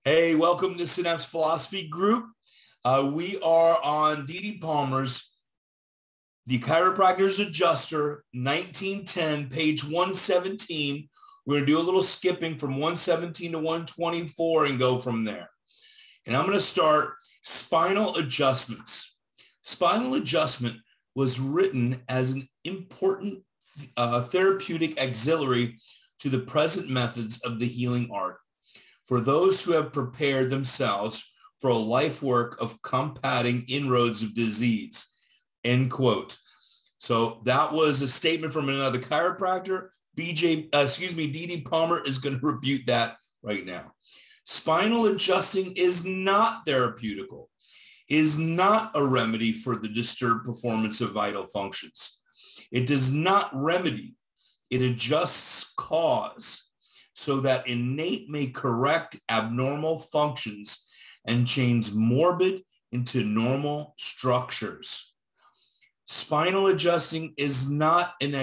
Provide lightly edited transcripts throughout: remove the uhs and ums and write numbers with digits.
Hey, welcome to Synapse Philosophy Group. We are on D.D. Palmer's The Chiropractor's Adjuster, 1910, page 117. We're going to do a little skipping from 117 to 124 and go from there. And I'm going to start spinal adjustments. Spinal adjustment was written as an important therapeutic auxiliary to the present methods of the healing art, for those who have prepared themselves for a life work of combating inroads of disease, end quote. So that was a statement from another chiropractor. D.D. Palmer is going to rebuke that right now. Spinal adjusting is not therapeutical, is not a remedy for the disturbed performance of vital functions. It does not remedy, it adjusts cause, so that innate may correct abnormal functions and change morbid into normal structures. Spinal adjusting is not an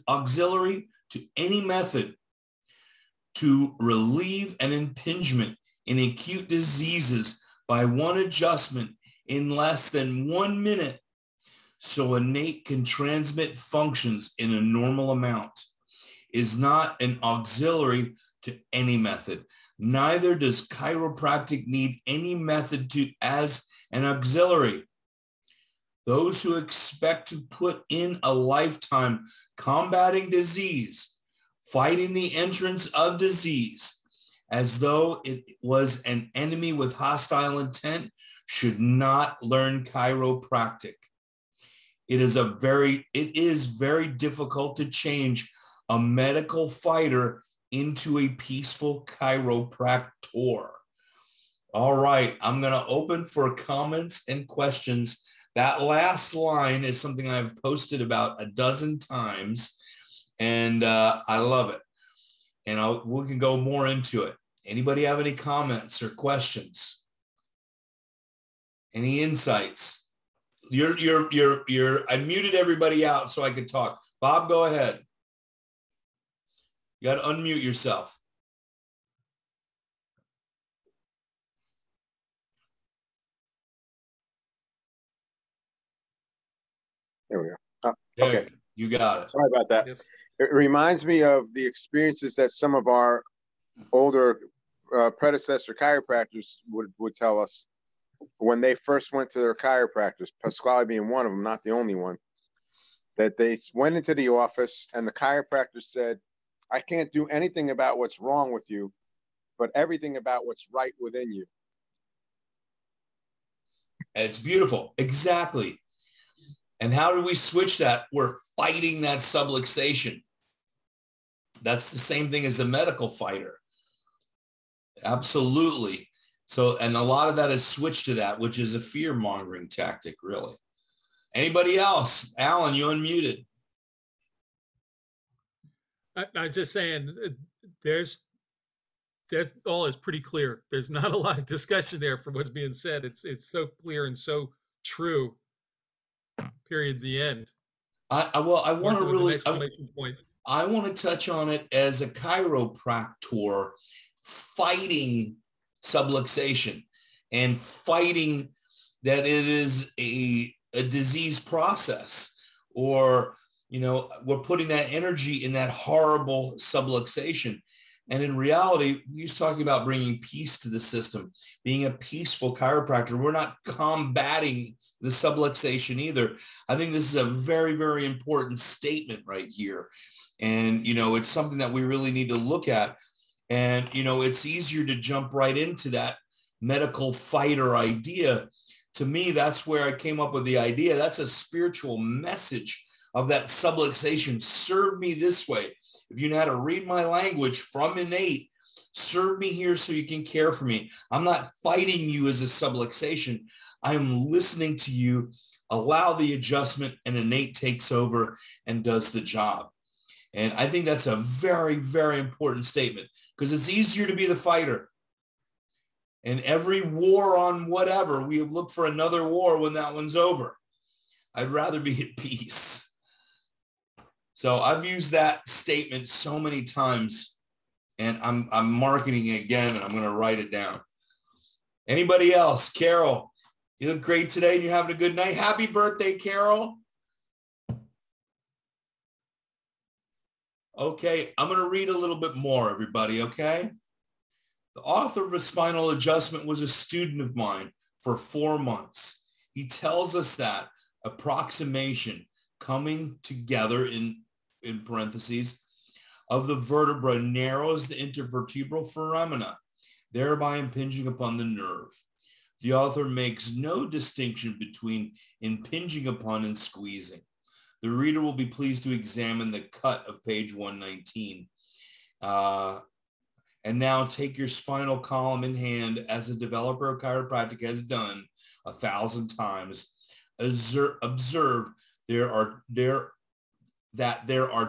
auxiliary to any method to relieve an impingement in acute diseases by one adjustment in less than 1 minute, so innate can transmit functions in a normal amount. Is not an auxiliary to any method. Neither does chiropractic need any method as an auxiliary. Those who expect to put in a lifetime combating disease, fighting the entrance of disease, as though it was an enemy with hostile intent, should not learn chiropractic. It is very difficult to change a medical fighter into a peaceful chiropractor. All right, I'm going to open for comments and questions. That last line is something I've posted about a dozen times, and I love it. And we can go more into it. Anybody have any comments or questions? Any insights? I muted everybody out so I could talk. Bob, go ahead. You got to unmute yourself. There we go. Okay. You got it. Sorry about that. Yes. It reminds me of the experiences that some of our older predecessor chiropractors would tell us when they first went to their chiropractors, Pasquale being one of them, not the only one, that they went into the office and the chiropractor said, I can't do anything about what's wrong with you, but everything about what's right within you. It's beautiful. Exactly. And how do we switch that? We're fighting that subluxation. That's the same thing as the medical fighter. Absolutely. So, and a lot of that is switched to that, which is a fear-mongering tactic, really. Anybody else? Alan, you unmuted. I was just saying, there's all is pretty clear. There's not a lot of discussion there from what's being said. It's so clear and so true. Period. The end. I want to touch on it as a chiropractor fighting subluxation and fighting that it is a disease process, or we're putting that energy in that horrible subluxation. And in reality, he's talking about bringing peace to the system, being a peaceful chiropractor. We're not combating the subluxation either. I think this is a very, very important statement right here. And, it's something that we really need to look at. And, it's easier to jump right into that medical fighter idea. To me, that's where I came up with the idea. That's a spiritual message of that subluxation. Serve me this way. If you know how to read my language from innate, serve me here so you can care for me. I'm not fighting you as a subluxation. I am listening to you. Allow the adjustment, and innate takes over and does the job. And I think that's a very, very important statement, because it's easier to be the fighter. And every war on whatever, we look for another war when that one's over. I'd rather be at peace. So I've used that statement so many times, and I'm marketing it again, and I'm going to write it down. Anybody else? Carol, you look great today and you're having a good night. Happy birthday, Carol. Okay, I'm going to read a little bit more, everybody, okay? The author of A Spinal Adjustment was a student of mine for 4 months. He tells us that approximation, coming together in parentheses, of the vertebra narrows the intervertebral foramina, thereby impinging upon the nerve. The author makes no distinction between impinging upon and squeezing. The reader will be pleased to examine the cut of page 119. And now take your spinal column in hand, as a developer of chiropractic has done 1,000 times. Observe there are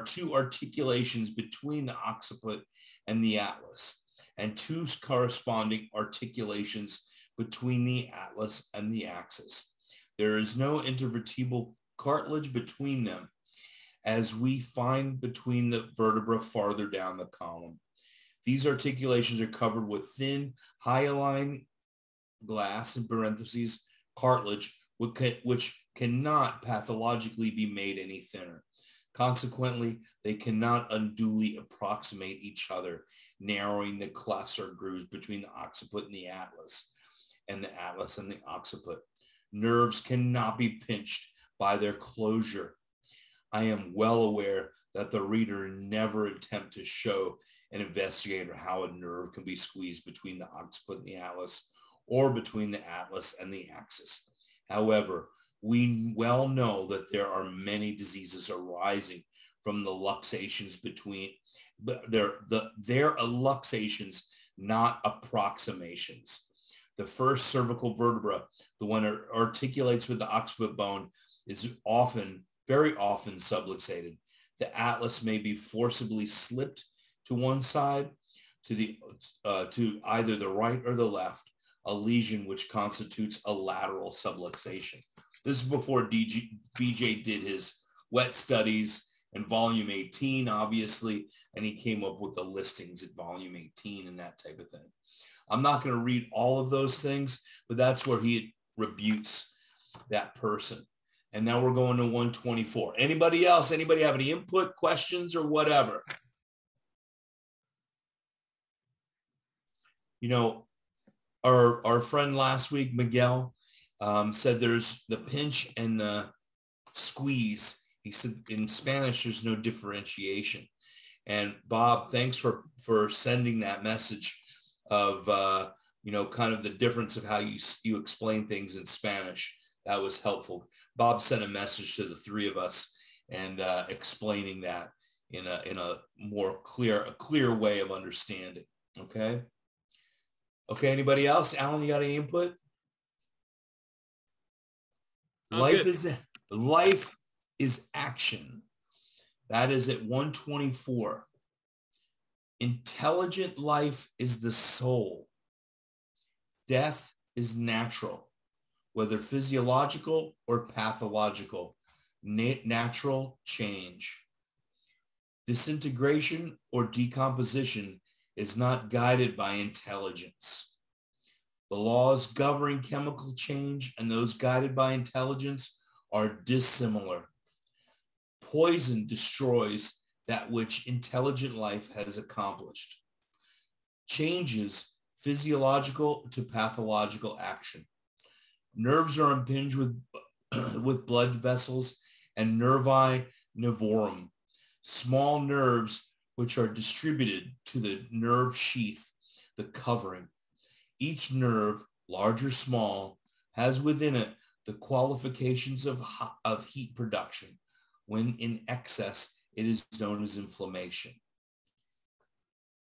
two articulations between the occiput and the atlas, and two corresponding articulations between the atlas and the axis. There is no intervertebral cartilage between them, as we find between the vertebra farther down the column. These articulations are covered with thin hyaline glass, in parentheses, cartilage, which cannot pathologically be made any thinner. Consequently, they cannot unduly approximate each other, narrowing the clefts or grooves between the occiput and the atlas and the occiput. Nerves cannot be pinched by their closure. I am well aware that the reader never attempt to show an investigator how a nerve can be squeezed between the occiput and the atlas, or between the atlas and the axis. However, we well know that there are many diseases arising from the luxations between their luxations, not approximations. The first cervical vertebra, the one that articulates with the occiput bone, is very often subluxated. The atlas may be forcibly slipped to one side, to either the right or the left, a lesion which constitutes a lateral subluxation. This is before BJ did his wet studies in volume 18, obviously, and he came up with the listings at volume 18 and that type of thing. I'm not going to read all of those things, but that's where he rebukes that person. And now we're going to 124. Anybody else? Anybody have any input, questions, or whatever? You know, our friend last week, Miguel, said there's the pinch and the squeeze. He said in Spanish, there's no differentiation. And Bob, thanks for sending that message of, kind of the difference of how you explain things in Spanish. That was helpful. Bob sent a message to the three of us and explaining that in a more clear way of understanding. Okay. Okay. Anybody else? Alan, you got any input? Life is action. That is at 124. Intelligent life is the soul. Death is natural, whether physiological or pathological. Natural change. Disintegration or decomposition is not guided by intelligence. The laws governing chemical change and those guided by intelligence are dissimilar. Poison destroys that which intelligent life has accomplished. Changes physiological to pathological action. Nerves are impinged with blood vessels and nervi nervorum, small nerves which are distributed to the nerve sheath, the covering. Each nerve, large or small, has within it the qualifications of heat production. When in excess, it is known as inflammation.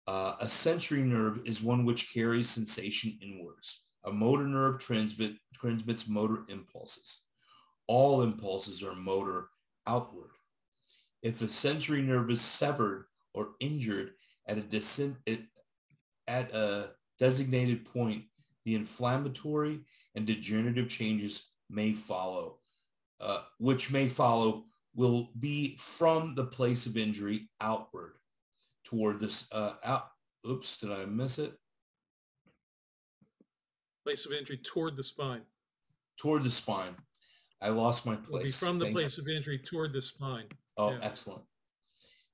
A sensory nerve is one which carries sensation inwards. A motor nerve transmits motor impulses. All impulses are motor outward. If a sensory nerve is severed or injured at a designated point, the inflammatory and degenerative changes may follow, will be from the place of injury outward toward this, oops, did I miss it? Place of injury toward the spine. Toward the spine. I lost my Will be place. from the place of injury toward the spine. Oh, Yeah. excellent.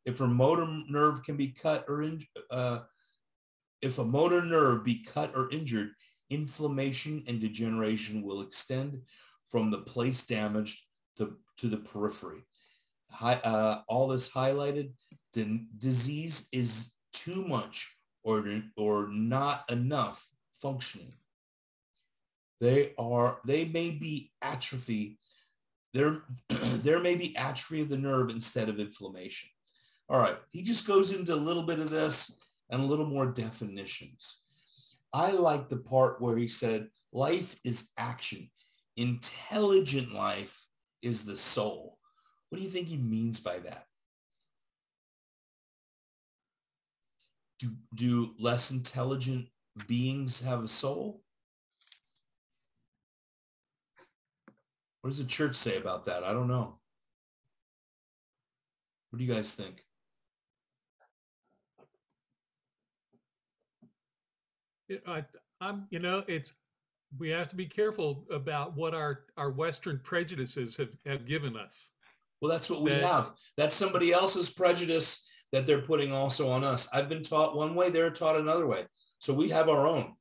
If a motor nerve can be cut or if a motor nerve be cut or injured, inflammation and degeneration will extend from the place damaged to the periphery. All this highlighted, disease is too much or not enough functioning. They may be atrophy. There may be atrophy of the nerve instead of inflammation. All right, he just goes into a little bit of this and a little more definitions. I like the part where he said, life is action. Intelligent life is the soul. What do you think he means by that? Do less intelligent beings have a soul? What does the church say about that? I don't know. What do you guys think? We have to be careful about what our Western prejudices have given us. Well, that's what we have. That's somebody else's prejudice that they're putting also on us. I've been taught one way, they're taught another way. So we have our own.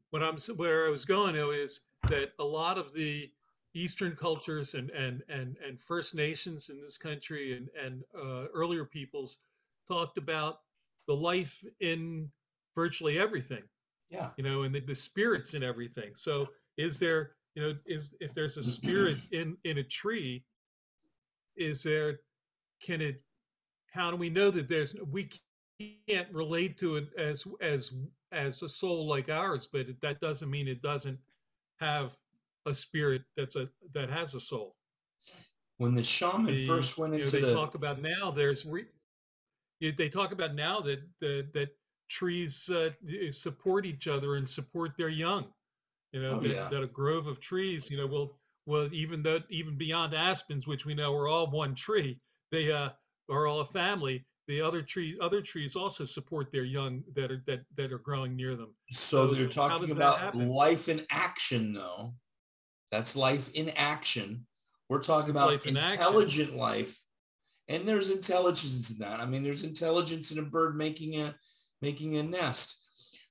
Where I was going is that a lot of the Eastern cultures and First Nations in this country and earlier peoples talked about the life in virtually everything. Yeah. And the spirits in everything. So if there's a spirit in a tree, how do we know that we can't relate to it as a soul like ours, but that doesn't mean it doesn't have a spirit that has a soul. When the shaman first went into they talk about now they talk about now that trees support each other and support their young. That a grove of trees, will even beyond aspens, which we know are all one tree, they are all a family. The other trees also support their young that are growing near them. So they're talking about life in action, though. That's life in action. We're talking about intelligent life, and there's intelligence in that. I mean, there's intelligence in a bird making a nest.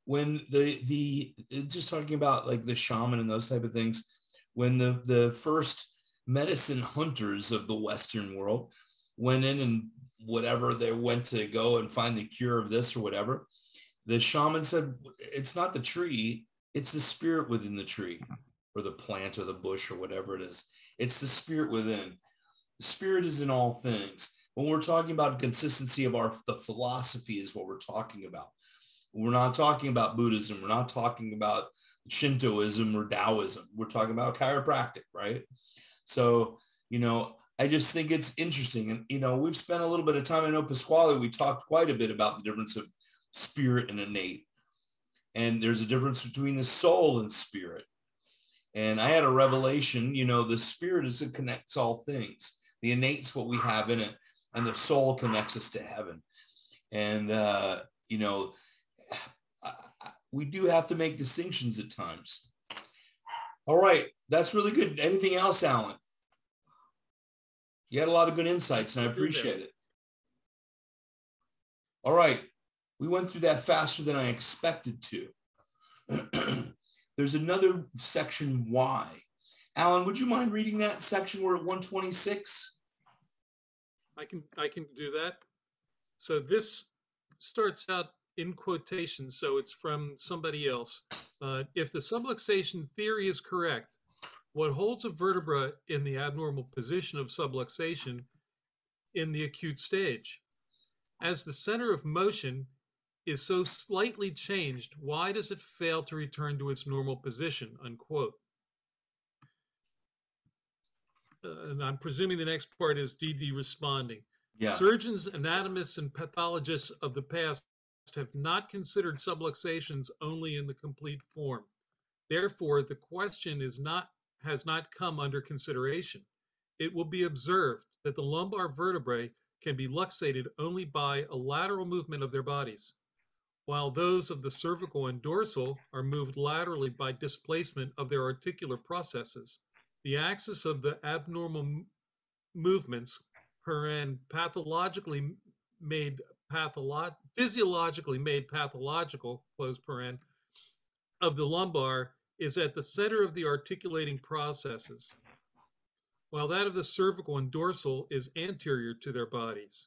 When the just talking about like the shaman and those type of things, when the first medicine hunters of the Western world went in and whatever they went to go and find the cure of this or whatever, the shaman said, it's not the tree, it's the spirit within the tree or the plant or the bush or whatever it is. It's the spirit within. The spirit is in all things. When we're talking about consistency of the philosophy is what we're talking about. We're not talking about Buddhism. We're not talking about Shintoism or Taoism. We're talking about chiropractic, right? So, I just think it's interesting. And, we've spent a little bit of time. I know Pasquale, we talked quite a bit about the difference of spirit and innate. And there's a difference between the soul and spirit. And I had a revelation, the spirit is it connects all things. The innate's what we have in it. And the soul connects us to heaven. And, we do have to make distinctions at times. All right. That's really good. Anything else, Alan? You had a lot of good insights and I appreciate it. All right. We went through that faster than I expected to. There's another section Y. Alan, would you mind reading that section? We're at 126. I can do that. So this starts out in quotation, so it's from somebody else. If the subluxation theory is correct, what holds a vertebra in the abnormal position of subluxation in the acute stage? As the center of motion is so slightly changed, why does it fail to return to its normal position, unquote? And I'm presuming the next part is DD responding. Yeah. Surgeons, anatomists, and pathologists of the past have not considered subluxations only in the complete form. Therefore, the question has not come under consideration. It will be observed that the lumbar vertebrae can be luxated only by a lateral movement of their bodies. while those of the cervical and dorsal are moved laterally by displacement of their articular processes. The axis of the abnormal movements, physiologically made pathological, close paren, of the lumbar is at the center of the articulating processes, while that of the cervical and dorsal is anterior to their bodies.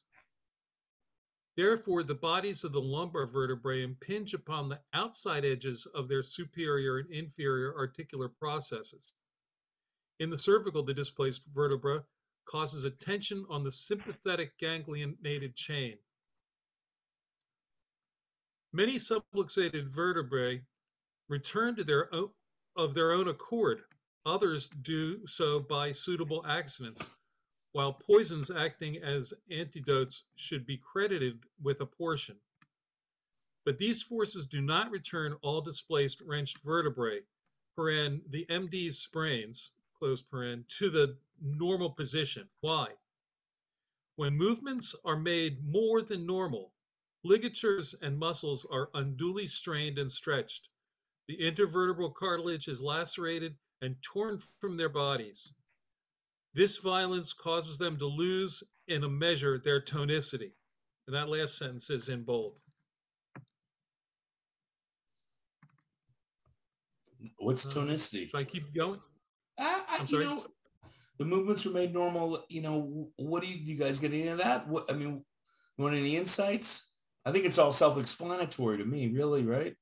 Therefore, the bodies of the lumbar vertebrae impinge upon the outside edges of their superior and inferior articular processes. In the cervical, the displaced vertebra causes a tension on the sympathetic ganglionated chain. Many subluxated vertebrae return to their own accord. Others do so by suitable accidents, while poisons acting as antidotes should be credited with a portion. But these forces do not return all displaced wrenched vertebrae, the MD's sprains, close paren, to the normal position. Why? When movements are made more than normal, ligatures and muscles are unduly strained and stretched. The intervertebral cartilage is lacerated and torn from their bodies. This violence causes them to lose, in a measure, their tonicity. And that last sentence is in bold. What's tonicity? Should I keep going? I'm sorry. The movements were made normal. What do you guys get any of that? You want any insights? I think it's all self-explanatory to me, really, right?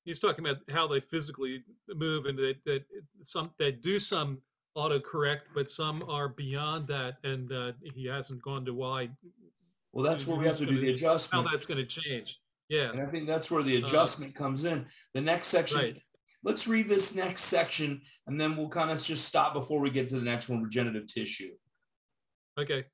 He's talking about how they physically move, and that do some autocorrect, but some are beyond that, and he hasn't gone to why. Well, that's where we have to do the adjustment. How that's going to change. Yeah. And I think that's where the adjustment comes in. The next section, right. Let's read this next section, and then we'll kind of just stop before we get to the next one, regenerative tissue. Okay.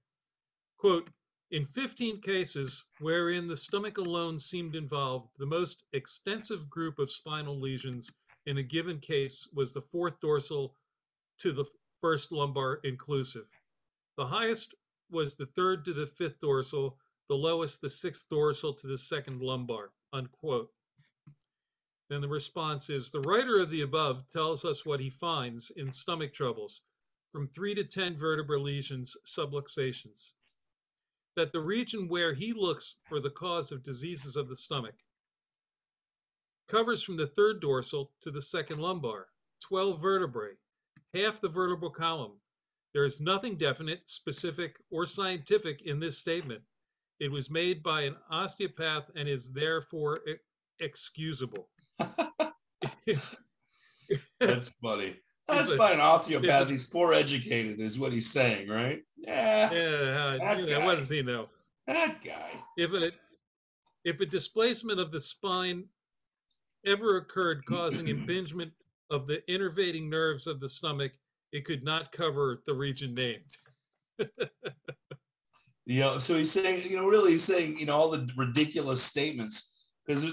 Quote, in 15 cases wherein the stomach alone seemed involved, the most extensive group of spinal lesions in a given case was the fourth dorsal to the first lumbar inclusive. The highest was the third to the fifth dorsal, the lowest the sixth dorsal to the second lumbar, unquote. Then the response is, the writer of the above tells us what he finds in stomach troubles, from 3 to 10 vertebral lesions, subluxations. That the region where he looks for the cause of diseases of the stomach covers from the third dorsal to the second lumbar, 12 vertebrae, half the vertebral column. There is nothing definite, specific, or scientific in this statement. It was made by an osteopath and is therefore excusable. That's funny. That's by an osteopath. He's poor educated, is what he's saying, right? Yeah. What does he know? That guy. If a displacement of the spine ever occurred causing impingement of the innervating nerves of the stomach, it could not cover the region named. So he's saying, really he's saying, all the ridiculous statements, because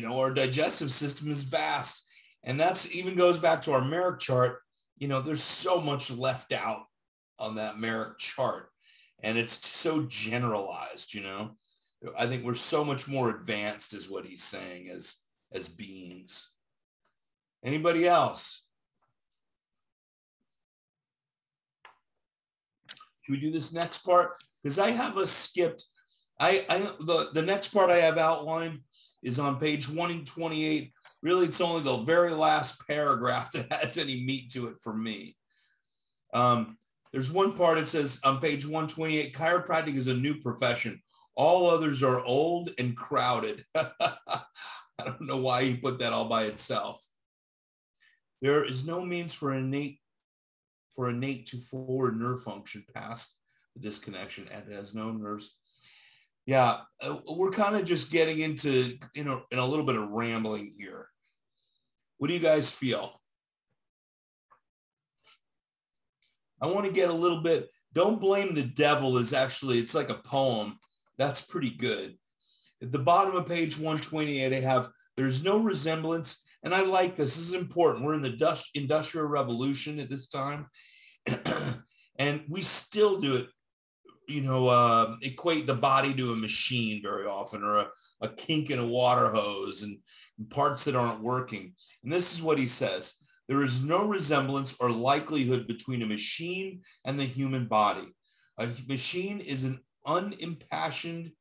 our digestive system is vast. And that's even goes back to our Merrick chart. There's so much left out on that Merrick chart, and it's so generalized. I think we're so much more advanced, is what he's saying, as beings. Anybody else? Should we do this next part? Because I have us skipped. The next part I have outlined is on page 128. Really, it's only the very last paragraph that has any meat to it for me. There's one part that says on page 128, chiropractic is a new profession. All others are old and crowded. I don't know why he put that all by itself. There is no means for innate to forward nerve function past the disconnection, and it has no nerves. Yeah, we're kind of just getting into, in a little bit of rambling here. What do you guys feel? I want to get a little bit, don't blame the devil is actually, it's like a poem. That's pretty good. At the bottom of page 128, I have, there's no resemblance. And I like this. This is important. We're in the Industrial Revolution at this time. And we still do it equate the body to a machine very often, or a kink in a water hose and parts that aren't working. And this is what he says: there is no resemblance or likelihood between a machine and the human body. A machine is an unimpassioned,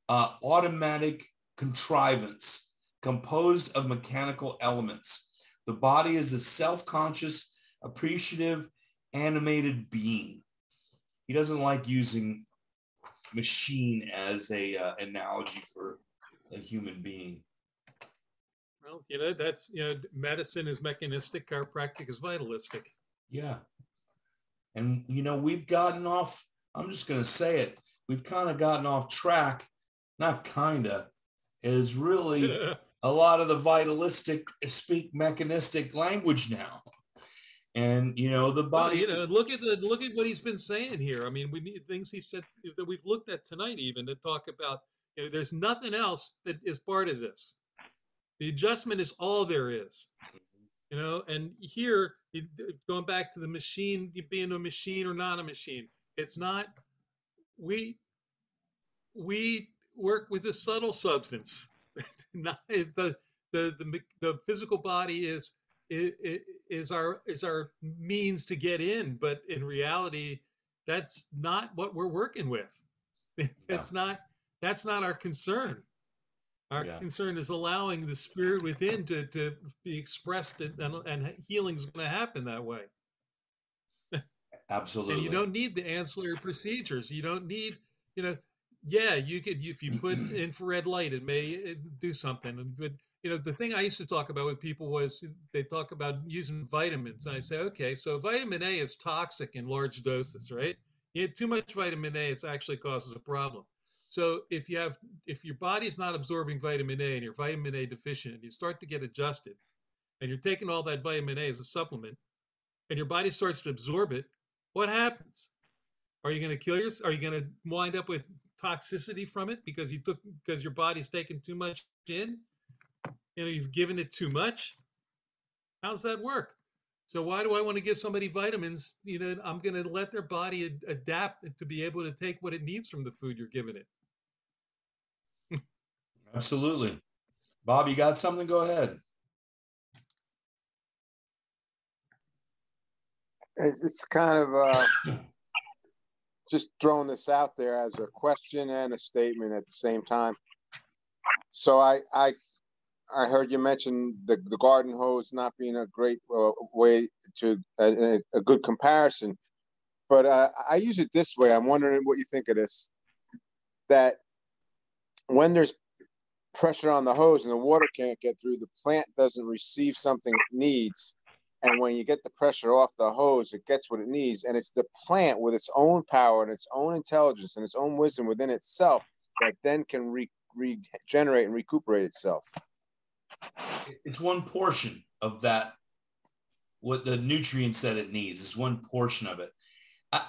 automatic contrivance composed of mechanical elements. The body is a self-conscious, appreciative, animated being. He doesn't like using machine as a analogy for a human being. Well, that's, medicine is mechanistic, chiropractic is vitalistic. Yeah. And, we've gotten off, I'm just going to say it, we've kind of gotten off track, not kind of, is really a lot of the vitalistic speak mechanistic language now. And, the body. Well, look at what he's been saying here. I mean, we need things he said that we've looked at tonight, even to talk about, there's nothing else that is part of this. The adjustment is all there is. And here, going back to the machine, being a machine or not a machine, it's not, we work with a subtle substance. Not the physical body is our means to get in, but in reality, that's not what we're working with. That's not our concern. Our concern is allowing the spirit within to be expressed, and healing is going to happen that way. Absolutely. And you don't need the ancillary procedures. You don't need, yeah, you could, if you put infrared light, it may do something. But, the thing I used to talk about with people was they talk about using vitamins. And I say, okay, so vitamin A is toxic in large doses, right? You get too much vitamin A, it actually causes a problem. So if your body is not absorbing vitamin A and you're vitamin A deficient, and you start to get adjusted, and you're taking all that vitamin A as a supplement, and your body starts to absorb it, what happens? Are you going to kill yourself? Are you going to wind up with toxicity from it because your body's taken too much in? You've given it too much. How's that work? So why do I want to give somebody vitamins? I'm going to let their body adapt to be able to take what it needs from the food you're giving it. Absolutely. Bob, you got something? Go ahead. It's kind of just throwing this out there as a question and a statement at the same time. So I heard you mention the garden hose not being a great way to a good comparison, but I use it this way. I'm wondering what you think of this. That when there's pressure on the hose and the water can't get through, the plant doesn't receive something it needs. And when you get the pressure off the hose, it gets what it needs. And it's the plant with its own power and its own intelligence and its own wisdom within itself that then can regenerate and recuperate itself. It's one portion of that, what the nutrients that it needs is one portion of it.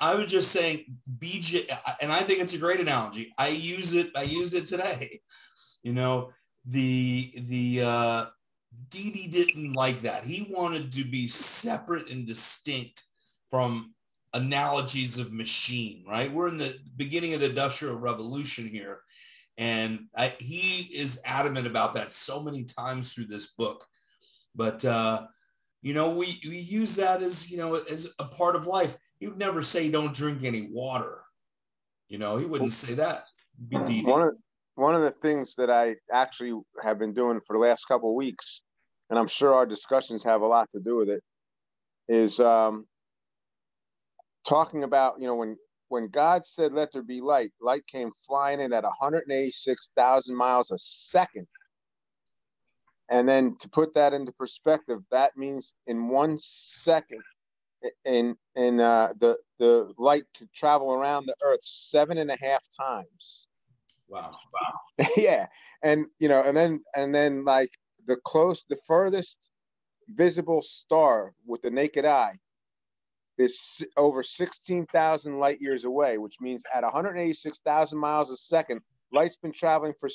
I was just saying BJ, and I think it's a great analogy. I used it today. The Didi didn't like that. He wanted to be separate and distinct from analogies of machine, right? We're in the beginning of the Industrial Revolution here. And he is adamant about that so many times through this book. But, we use that as a part of life. He would never say don't drink any water. He wouldn't say that. One of the things that I actually have been doing for the last couple of weeks, and I'm sure our discussions have a lot to do with it, is talking about, when God said, let there be light, light came flying in at 186,000 miles a second. And then to put that into perspective, that means in 1 second, the light could travel around the earth 7.5 times. Wow. Yeah. And, and then like the furthest visible star with the naked eye is over 16,000 light years away, which means at 186,000 miles a second, light's been traveling for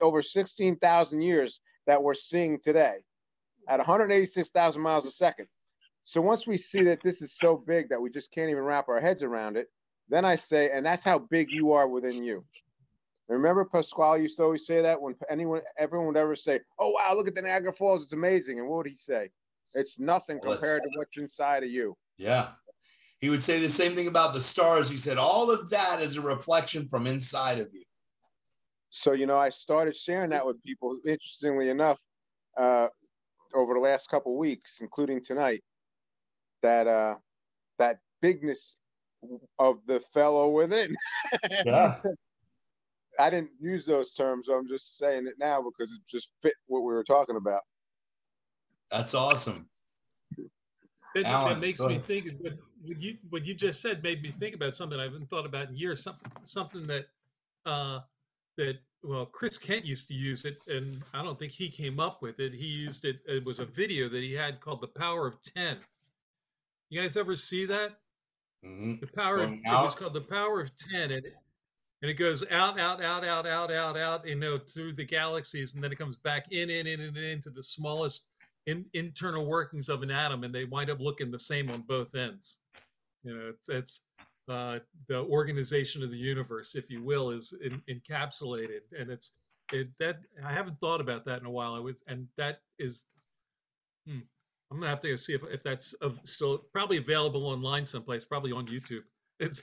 over 16,000 years that we're seeing today at 186,000 miles a second. So once we see that this is so big that we just can't even wrap our heads around it, Then I say, and that's how big you are within you. Remember Pasquale used to always say that when everyone would ever say, oh, wow, look at the Niagara Falls, it's amazing. And what would he say? It's nothing compared to what's inside of you. Yeah. He would say the same thing about the stars. He said, all of that is a reflection from inside of you. So, you know, I started sharing that with people, interestingly enough, over the last couple of weeks, including tonight, that that bigness of the fellow within. Yeah. I didn't use those terms. I'm just saying it now because it just fit what we were talking about. That's awesome. That makes me think of what you just said made me think about something I haven't thought about in years. Something that well, Chris Kent used to use it, and I don't think he came up with it. He used it. It was a video that he had called "The Power of 10." You guys ever see that? Mm-hmm. The power. It was called "The Power of 10," and it goes out, out, out, out, out, out, out, you know, through the galaxies, and then it comes back in, and into the smallest internal workings of an atom, and they wind up looking the same on both ends. You know, it's the organization of the universe, if you will, is encapsulated, and that I haven't thought about that in a while. That is, I'm gonna have to go see if that's still probably available online someplace, probably on YouTube. It's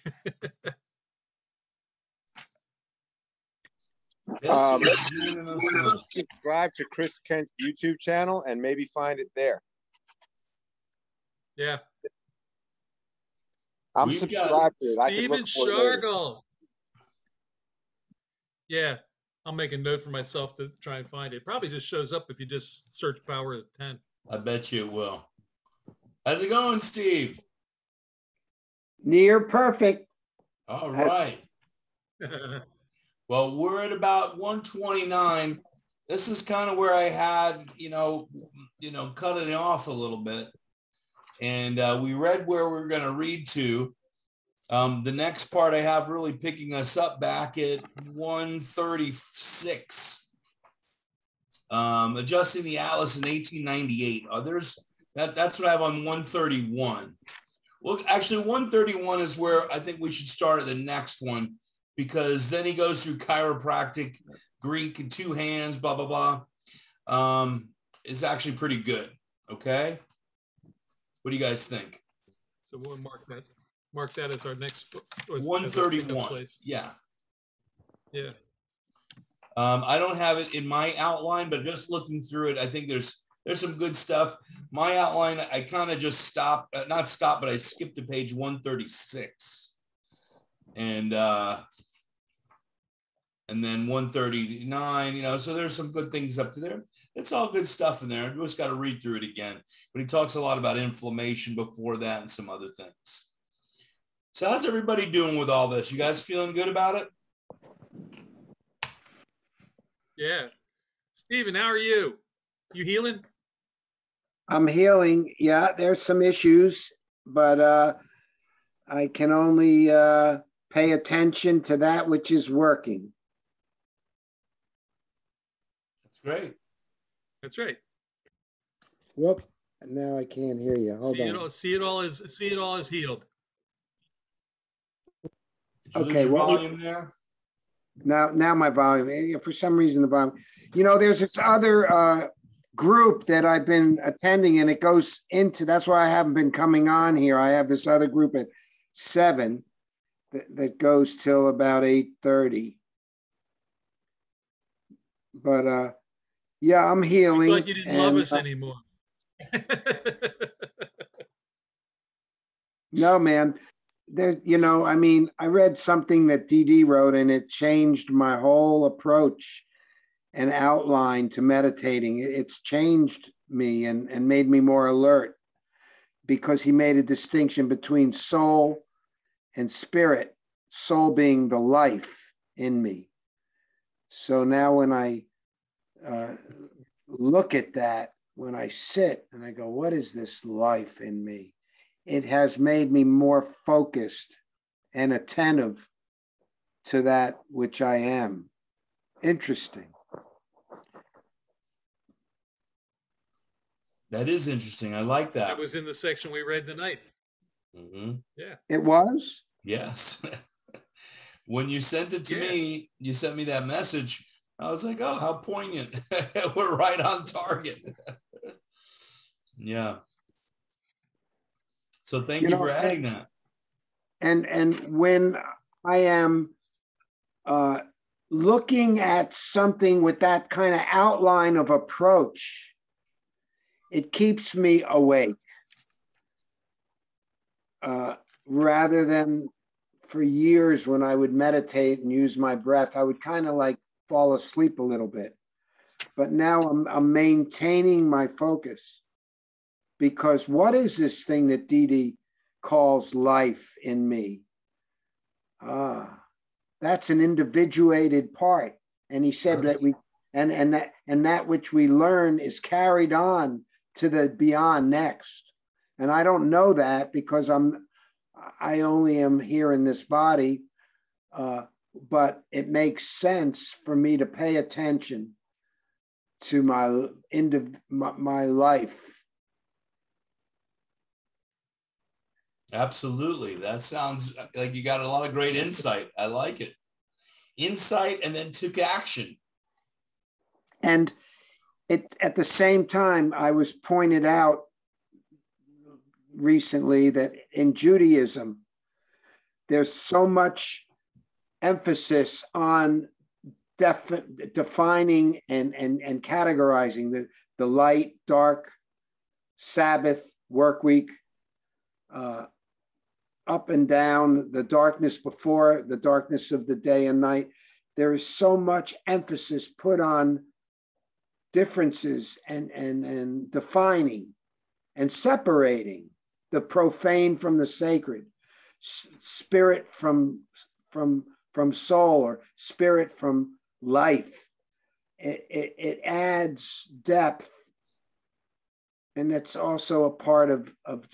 subscribe to Chris Kent's YouTube channel and maybe find it there. Yeah. I'm subscribed to it. Steven Shargle. Yeah. I'll make a note for myself to try and find it. Probably just shows up if you just search Power of 10. I bet you it will. How's it going, Steve? Near perfect. All right. Well, we're at about 129. This is kind of where I had, cut it off a little bit. And we read where we're going to read to. The next part I have really picking us up back at 136. Adjusting the Atlas in 1898. That's what I have on 131. Well, actually, 131 is where I think we should start at the next one, because then he goes through chiropractic, Greek, and two hands, blah, blah, blah. It's actually pretty good. Okay. What do you guys think? So we'll mark that as our next 131. Yeah. Yeah. I don't have it in my outline, but just looking through it, I think there's some good stuff. My outline, I kind of just but I skipped to page 136. And then 139, so there's some good things up to there. It's all good stuff in there. We just got to read through it again. But he talks a lot about inflammation before that and some other things. So how's everybody doing with all this? You guys feeling good about it? Yeah. Steven, how are you? You healing? I'm healing. Yeah, there's some issues, but I can only pay attention to that which is working. That's great. That's right. Whoop! Now I can't hear you. Hold on. See it all as healed. Did you lose your volume there? Now my volume. For some reason, the volume. There's this other group that I've been attending, and it goes into. That's why I haven't been coming on here. I have this other group at 7 that goes till about 8:30. But yeah, I'm healing. We thought you didn't love us anymore. No, man. There, I read something that DD wrote, and it changed my whole approach and outline to meditating. It's changed me and made me more alert, because he made a distinction between soul and spirit, soul being the life in me. So now when I look at that, when I sit and I go, what is this life in me? It has made me more focused and attentive to that which I am. Interesting. That is interesting. I like that. That was in the section we read tonight. Mm-hmm. Yeah. It was? Yes. When you sent it to me, you sent me that message. I was like, oh, how poignant. We're right on target. Yeah. So thank you for adding that. And when I am looking at something with that kind of outline of approach, it keeps me awake. Rather than for years when I would meditate and use my breath, I would kind of like fall asleep a little bit. But now I'm maintaining my focus, because what is this thing that Didi calls life in me? That's an individuated part. And he said that that which we learn is carried on to the beyond next. And I don't know that because I only am here in this body, but it makes sense for me to pay attention to my life. Absolutely. That sounds like you got a lot of great insight. I like it. Insight, and then took action. And at the same time, I was pointed out recently that in Judaism, there's so much emphasis on defining and categorizing the light, dark, Sabbath, work week, up and down, the darkness before, the darkness of the day and night. There is so much emphasis put on differences and defining and separating the profane from the sacred, spirit from soul, or spirit from life. It adds depth, and that's also a part of a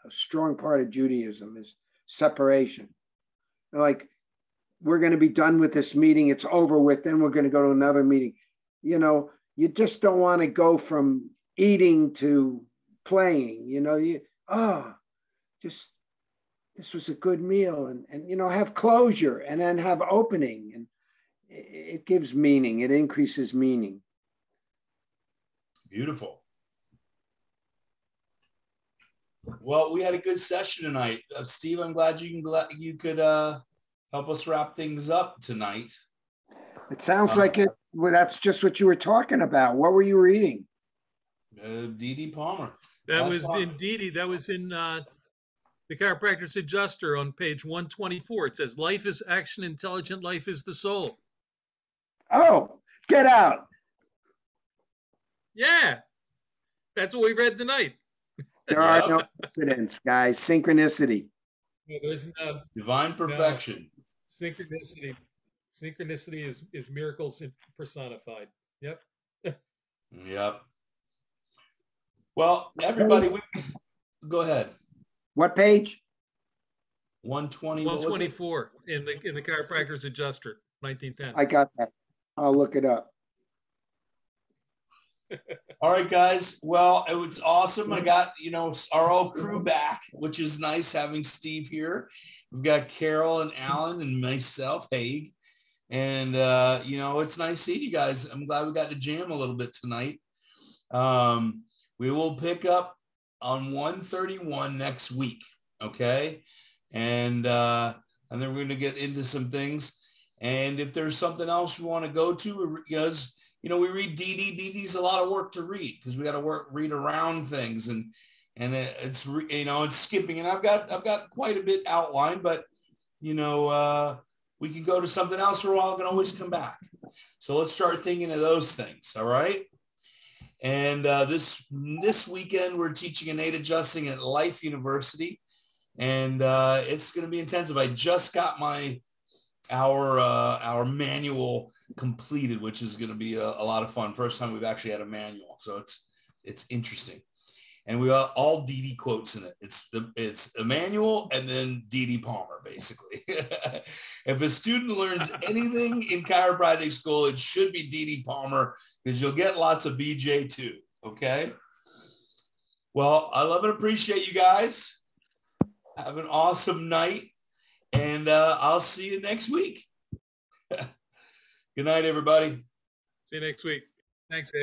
strong part of Judaism is separation. Like, we're going to be done with this meeting, it's over with, then we're going to go to another meeting. You know, you just don't want to go from eating to playing. You know, this was a good meal, and you know, have closure, and then have opening, and it gives meaning. It increases meaning. Beautiful. Well, we had a good session tonight, Steve. I'm glad you could help us wrap things up tonight. It sounds like it. Well, that's just what you were talking about. What were you reading? D.D. Palmer. That was in Didi. That was in the Chiropractors Adjuster on page 124. It says, "Life is action, intelligent life is the soul." Oh, get out! Yeah, that's what we read tonight. There are no accidents, guys. Synchronicity. No, there's no divine perfection. No. Synchronicity is miracles personified. Yep. Yep. Well, everybody, go ahead. What page? 120. 124 in the Chiropractors Adjuster, 1910. I got that. I'll look it up. All right, guys. Well, it was awesome. I got, our old crew back, which is nice having Steve here. We've got Carol and Alan and myself, Haig. And, it's nice seeing you guys. I'm glad we got to jam a little bit tonight. We will pick up on 131 next week. Okay. And then we're going to get into some things. And if there's something else you want to go to, because, we read DD. DD's a lot of work to read because we got to read around things, and it's skipping. And I've got quite a bit outlined, but we can go to something else for a while. I can always come back. So let's start thinking of those things. All right. And this weekend we're teaching innate adjusting at Life University, and it's going to be intensive. I just got our manual completed, which is going to be a lot of fun. First time we've actually had a manual, so it's interesting. And we got all D.D. quotes in it. It's a manual and then D.D. Palmer, basically. If a student learns anything in chiropractic school, it should be D.D. Palmer, because you'll get lots of BJ too. Okay. Well, I love and appreciate you guys. Have an awesome night. and I'll see you next week. Good night, everybody. See you next week. Thanks, Haig.